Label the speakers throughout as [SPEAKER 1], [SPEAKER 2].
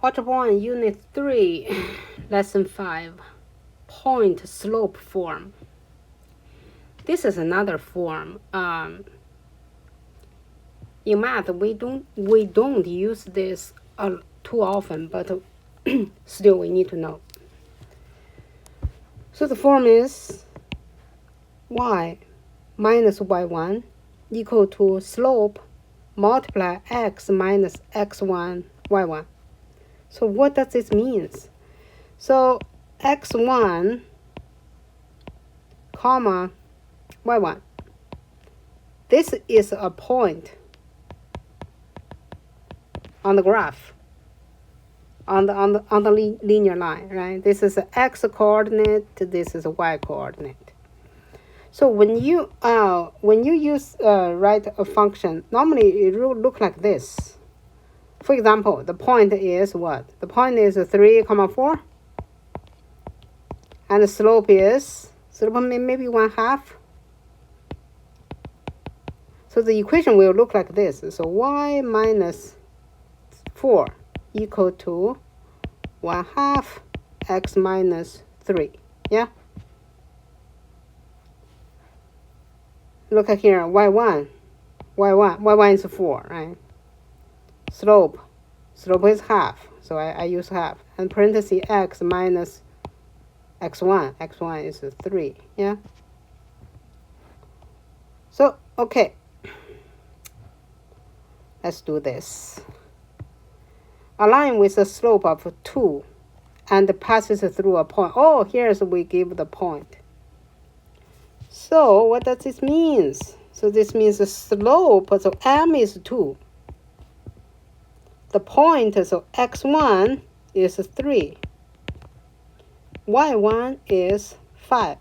[SPEAKER 1] Algebra 1, Unit 3, Lesson 5, Point Slope Form. This is another form. In math, we don't use this too often, but still we need to know. So the form is y minus y1 equal to slope multiply x minus x1 y1. So what does this mean? So x1 comma y1. This is a point on the graph, on the linear line, right? This is an x coordinate. This is a y coordinate. So when you use write a function, normally it will look like this. For example, the point is what? The point is 3, 4, and the slope is maybe 1/2. So the equation will look like this. So y minus 4 equal to 1/2 x minus 3. Yeah. Look at here, y1 is 4, right? Slope is half, so I use half. And parenthesis x minus x1 is 3, yeah? So, okay. Let's do this. A line with a slope of 2 and passes through a point. Oh, here's we give the point. So what does this mean? So this means the slope, so m is 2. The point, so x1 is 3. y1 is 5.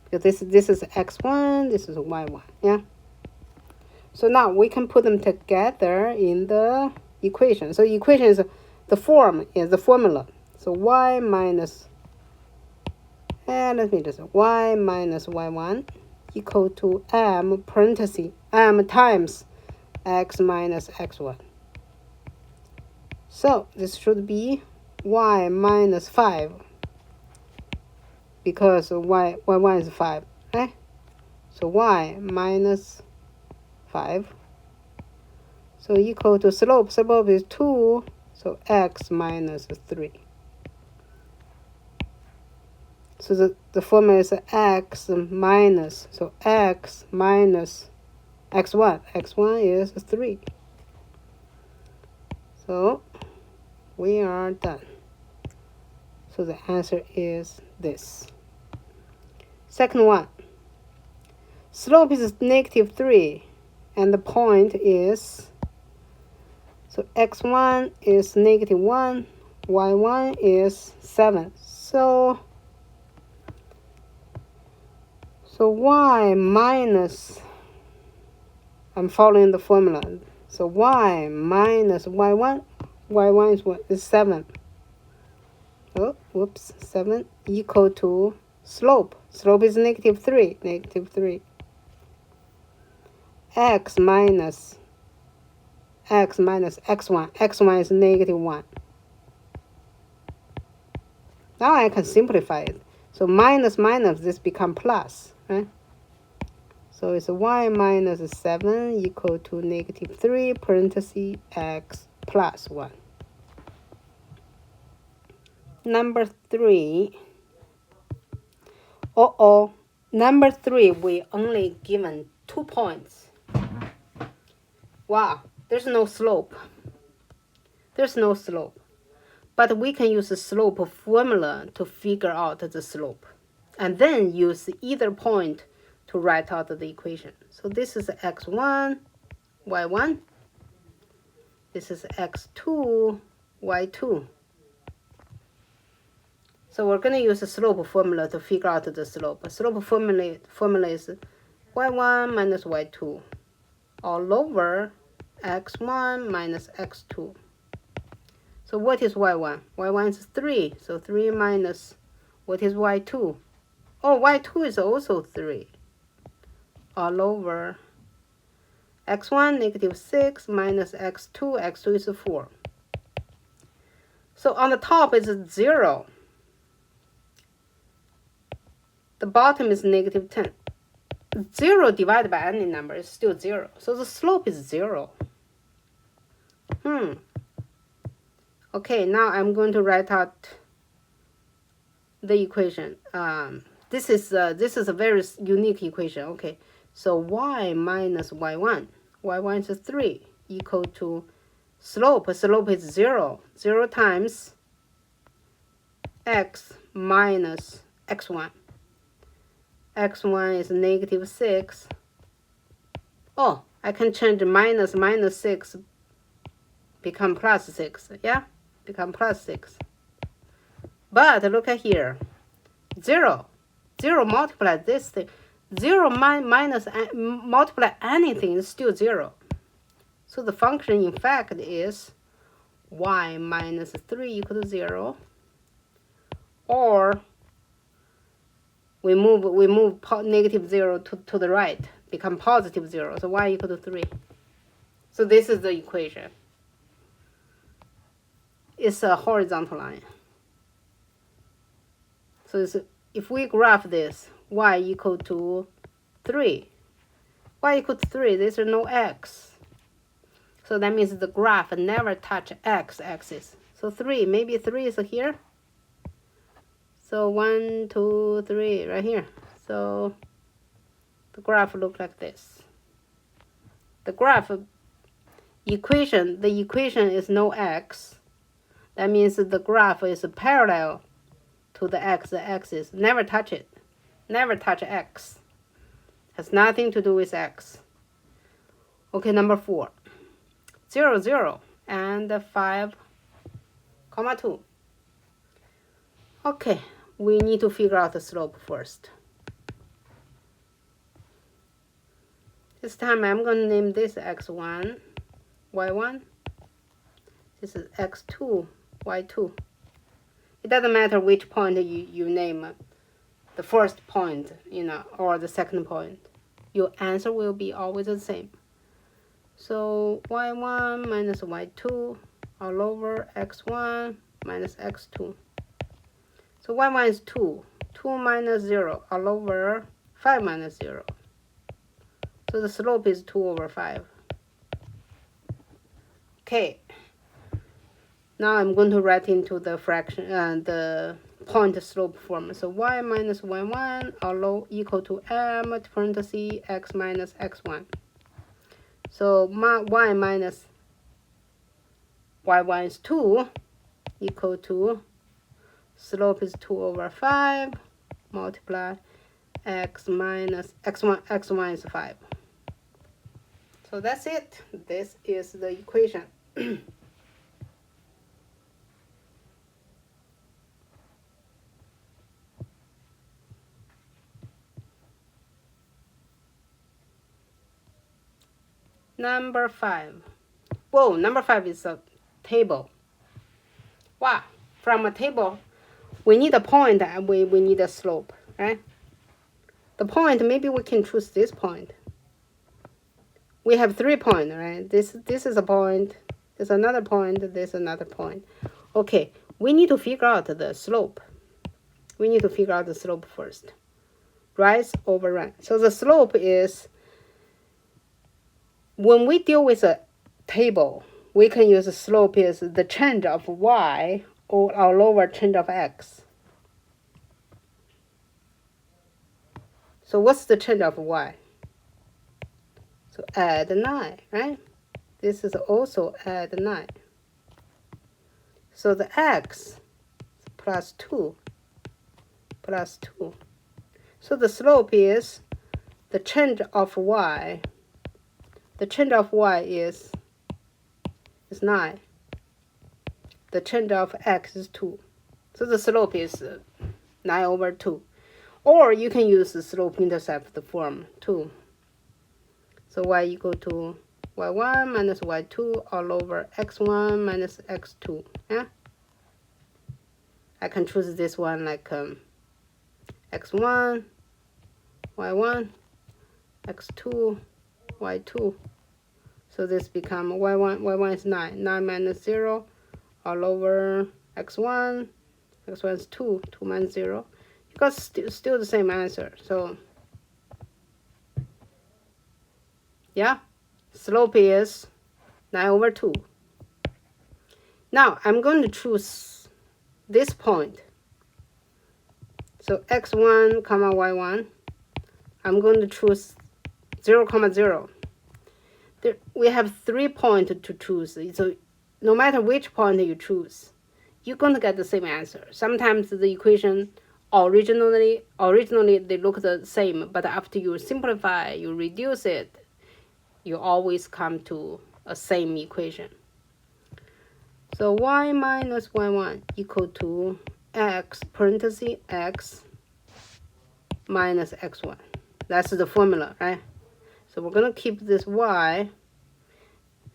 [SPEAKER 1] So this is x1, this is y1, yeah? So now we can put them together in the equation. So equation is, the form is the formula. So y minus, let me just, y minus y1 equal to m parenthesis, m times x minus x1. So this should be y minus 5 because y1 is 5, right? So y minus 5. So equal to slope is 2, so x minus 3. So the formula is x minus, so x minus x1. x1 is 3. So we are done. So the answer is this. Second one. Slope is negative 3. And the point is, so x1 is negative 1, y1 is 7. So y minus, I'm following the formula. So y minus y1 is what? Is 7. Oh, whoops, 7 equal to slope. Slope is negative 3, x minus x1. x1 is negative 1. Now I can simplify it. So minus, this become plus, right? So it's y minus 7 equal to negative 3, parenthesis, x plus 1. Number 3. Number 3, we only given 2 points. Wow, there's no slope. But we can use the slope formula to figure out the slope. And then use either point to write out the equation. So this is x1, y1. This is x2, y2. So we're going to use the slope formula to figure out the slope. The slope formula is y1 minus y2 all over x1 minus x2. So what is y1? y1 is 3. So 3 minus, what is y2? Oh, y2 is also 3. All over x1 negative 6 minus x2. x2 is 4. So on the top is 0. The bottom is negative 10. 0 divided by any number is still 0. So the slope is 0. Okay, now I'm going to write out the equation. This is a very unique equation. Okay, so y minus y1 is 3 equal to slope is 0. 0 times x minus x1. x1 is negative 6. Oh, I can change minus 6 become plus 6. Yeah, become plus 6. But look at here. 0 multiply this thing. 0 minus multiply anything is still 0. So the function in fact is y minus 3 equal to 0. Or we move negative 0 to the right, become positive 0. So y equal to 3. So this is the equation. It's a horizontal line. So if we graph this, y equal to 3. Y equal to 3, there's no x. So that means the graph never touch x-axis. So 3, maybe 3 is here. So 1, 2, 3, right here. So the graph looks like this. The graph equation, the equation is no x. That means the graph is parallel to the x-axis. Never touch it. Never touch x. Has nothing to do with x. Okay, number 4. 0, 0, and 5, 2. Okay, we need to figure out the slope first. This time I'm going to name this x1, y1. This is x2, y2. It doesn't matter which point you name the first point, or the second point. Your answer will be always the same. So y1 minus y2 all over x1 minus x2. So y1 is 2. 2 minus 0 all over 5 minus 0. So the slope is 2 over 5. Okay. Now I'm going to write into the fraction the point slope form. So y minus y1 all equal to m parentheses x minus x1. So y minus y1 is 2 equal to slope is 2 over 5 multiply x minus x1 is 5. So that's it. This is the equation. Number 5. Whoa, number 5 is a table. Wow, from a table, we need a point and we need a slope, right? The point, maybe we can choose this point. We have 3 points, right? This is a point, there's another point, there's another point. Okay, we need to figure out the slope. We need to figure out the slope first. Rise over run. So the slope is, when we deal with a table, we can use the slope is the change of y all over change of x. So what's the change of y? So add 9, right? This is also add 9. So the x is plus 2. So the slope is the change of y. The change of y is 9. The change of x is 2. So the slope is 9 over 2. Or you can use the slope-intercept form too. So y equal to y1 minus y2 all over x1 minus x2. Yeah? I can choose this one like x1, y1, x2, y2. So this become y1 is 9. 9 minus 0 all over x1 is 2, 2 minus 0. You got still the same answer. So yeah, slope is 9/2. Now I'm going to choose this point. So x1 comma y1, I'm going to choose 0 comma 0. There, we have 3 points to choose. So no matter which point you choose, you're going to get the same answer. Sometimes the equation originally they look the same, but after you simplify, you reduce it, you always come to a same equation. So y minus y1 equal to x parenthesis x minus x1. That's the formula, right? So we're going to keep this y,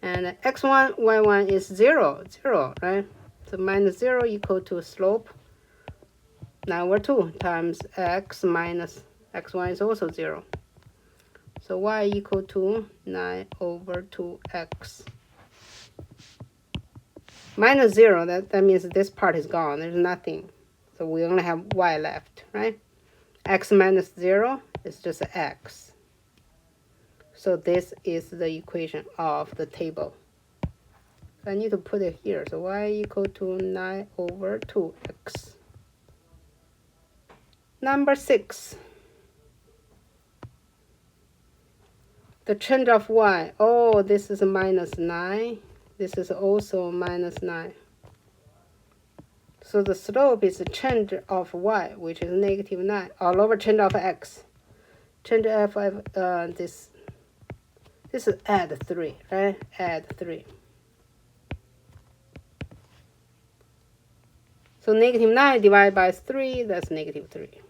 [SPEAKER 1] and x1, y1 is 0, right? So minus 0 equal to slope 9/2 times x minus x1 is also 0. So y equal to 9/2x. Minus 0, that means this part is gone. There's nothing. So we only have y left, right? X minus 0 is just x. So this is the equation of the table. I need to put it here. So y equal to 9/2x. Number 6. The change of y. Oh, this is minus 9. This is also minus 9. So the slope is the change of y, which is negative 9, all over change of x. Change of this is add 3, right? Add 3. So negative 9 divided by 3, that's negative 3.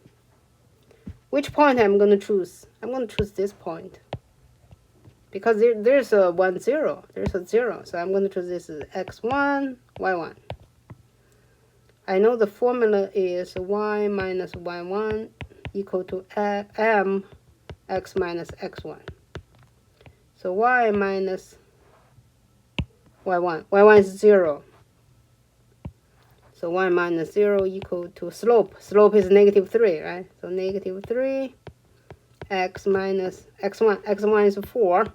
[SPEAKER 1] Which point I'm going to choose? I'm going to choose this point. Because there's a 1, 0. There's a 0. So I'm going to choose this as x1, y1. I know the formula is y minus y1 equal to m x minus x1. So y minus y1. y1 is 0. So y minus 0 equal to slope. Slope is negative 3, right? So negative 3 x minus x1. x1 is 4.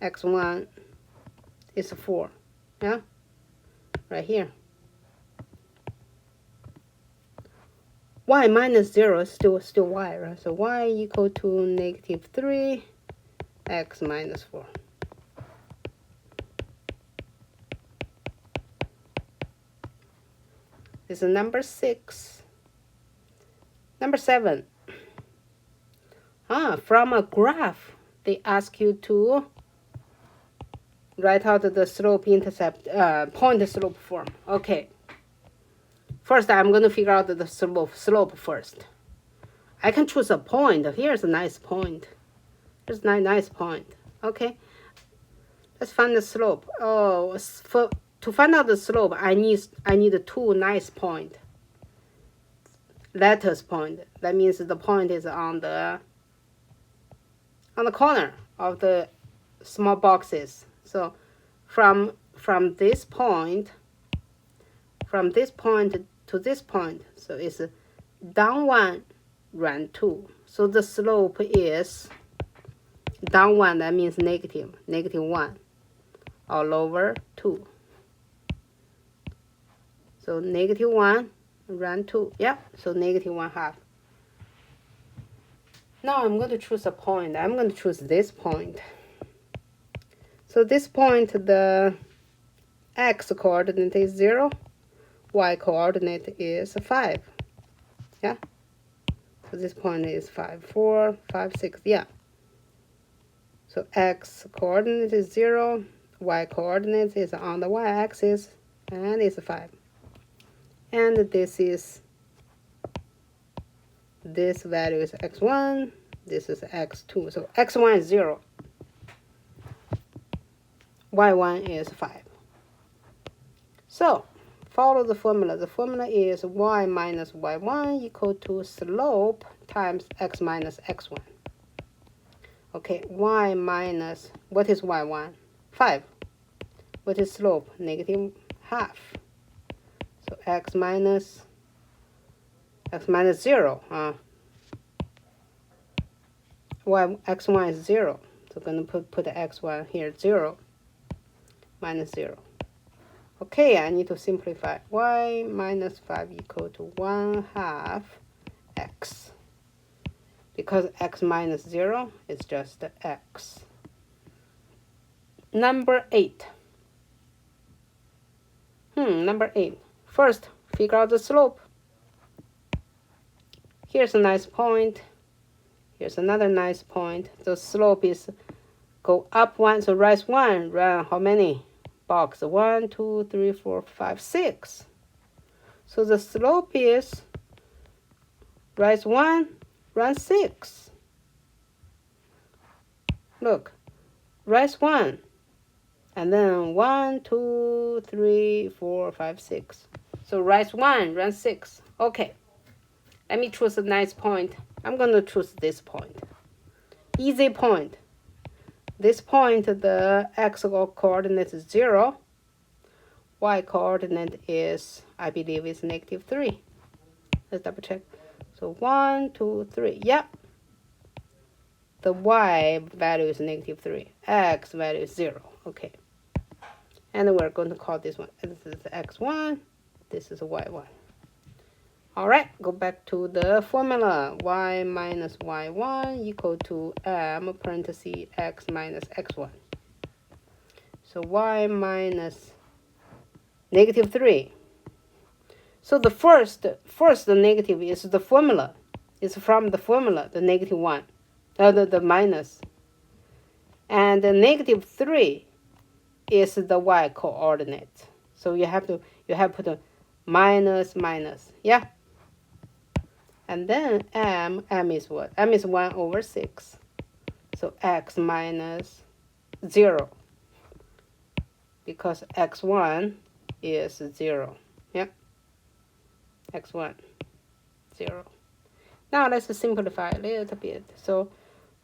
[SPEAKER 1] x1 is 4. Yeah? Right here. Y minus 0 is still y, right? So y equal to negative 3 x minus 4. This is number 6. Number 7. From a graph, they ask you to write out the slope intercept, point slope form. Okay. First, I'm going to figure out the slope first. I can choose a point. Here's a nice point. Here's a nice point. Okay. Let's find the slope. Oh, to find out the slope, I need 2 nice points. Lattice point. That means the point is on the corner of the small boxes. So from this point to this point, so it's down 1, run 2. So the slope is down 1, that means negative 1, all over 2. So negative 1, run 2. Yeah, so negative 1/2. Now I'm going to choose a point. I'm going to choose this point. So this point, the x coordinate is 0, y coordinate is 5. Yeah. So this point is 5, 4, 5, 6. Yeah. So x coordinate is 0, y coordinate is on the y-axis, and it's 5. And this value is x1, this is x2. So x1 is 0, y1 is 5. So follow the formula. The formula is y minus y1 equal to slope times x minus x1. Okay, y minus, what is y1? 5. What is slope? Negative half. So x minus 0. X1 is 0. So I'm going to put the x1 here, 0 minus 0. Okay, I need to simplify. Y minus 5 equal to 1 half x. Because x minus 0 is just x. Number 8. Number 8. First, figure out the slope. Here's a nice point. Here's another nice point. The slope is go up 1, so rise 1, run how many? Box 1, 2, 3, 4, 5, 6. So the slope is rise 1, run 6. Look, rise 1. And then 1, 2, 3, 4, 5, 6. So rise 1, run 6. Okay. Let me choose a nice point. I'm going to choose this point. Easy point. This point, the x coordinate is 0. Y coordinate is, I believe, is -3. Let's double check. So 1, 2, 3. Yep. The y value is -3. X value is 0. Okay. And we're going to call this one. This is x1. This is y1. All right, go back to the formula. Y minus y1 equal to m parenthesis x minus x1. So y minus -3. So the first negative is the formula. It's from the formula, the -1, the minus. And the -3 is the y coordinate. So you have to put a minus. Yeah. And then m is what? M is 1 over 6. So x minus 0. Because x1 is 0. Yeah. x1, 0. Now let's simplify a little bit. So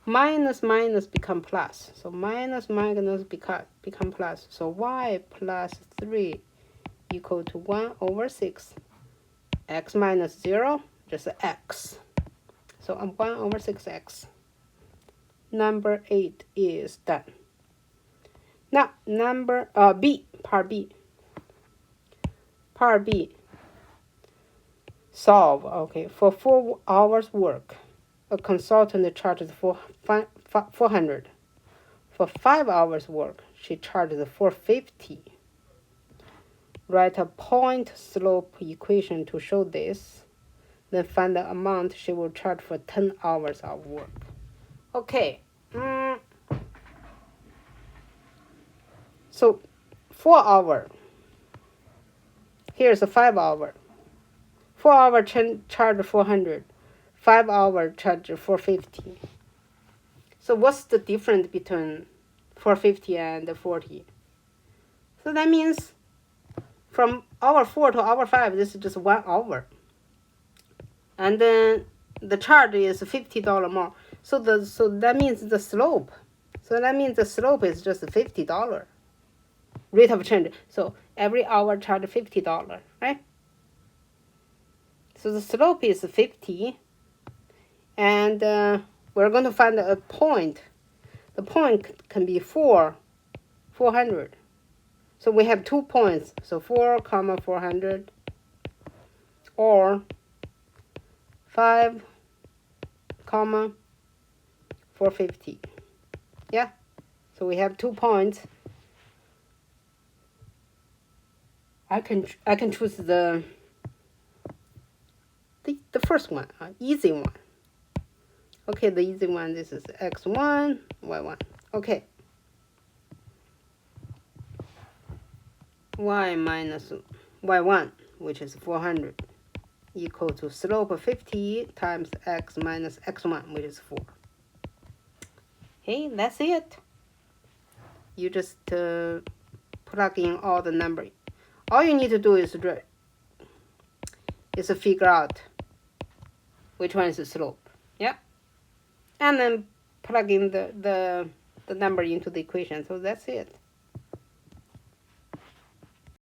[SPEAKER 1] minus become plus. So minus become plus. So y plus 3 equal to 1 over 6. X minus 0. Just x. So 1 over 6x. Number 8 is done. Now, number B, part B. Part B. Solve. Okay, for 4 hours work, a consultant charges 400. For 5 hours work, she charges 450. Write a point slope equation to show this. Then find the amount she will charge for 10 hours of work. Okay. So 4 hour. Here's a 5 hour. 4 hour charge 400. 5 hour charge 450. So what's the difference between 450 and 40? So that means from hour 4 to hour 5, this is just 1 hour. And then the charge is $50 more. So that means the slope. So that means the slope is just $50. Rate of change. So every hour charge $50, right? So the slope is 50. And we're going to find a point. The point can be 400. So we have 2 points. So 4, 400. Or 5, 450. Yeah. So we have 2 points. I can choose the first one, easy one. Okay, the easy one. This is x1, y1. Okay. Y minus y1, which is 400. Equal to slope 50 times x minus x1, which is 4. Okay, that's it. You just plug in all the numbers. All you need to do is figure out which one is the slope. Yeah. And then plug in the number into the equation. So that's it.